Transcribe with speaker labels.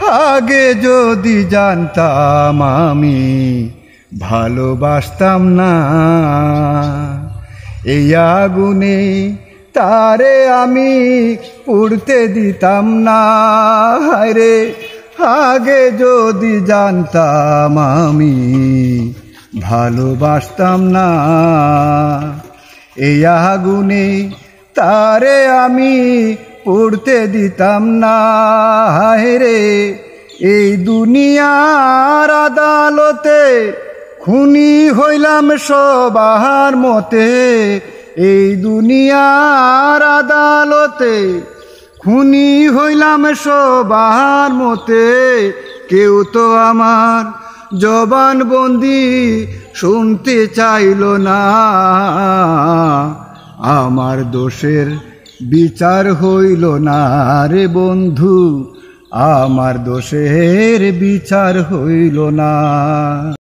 Speaker 1: আগে যদি জানতাম আমি ভালোবাসতাম না, এই আগুনে তারে আমি পুড়তে দিতাম না। রে আগে যদি জানতাম আমি ভালোবাসতাম না, এই আগুনে তারে আমি পুড়তে দিতাম না। রে এই দুনিয়ার আদালতে খুনি হইলাম সবার মতে, এই দুনিয়ার আদালতে খুনি হইলাম সবার মতে। কেউ তো আমার জবানবন্দি শুনতে চাইল না, আমার দোষের বিচার হইল না রে বন্ধু, আমার দোষের বিচার হইল না।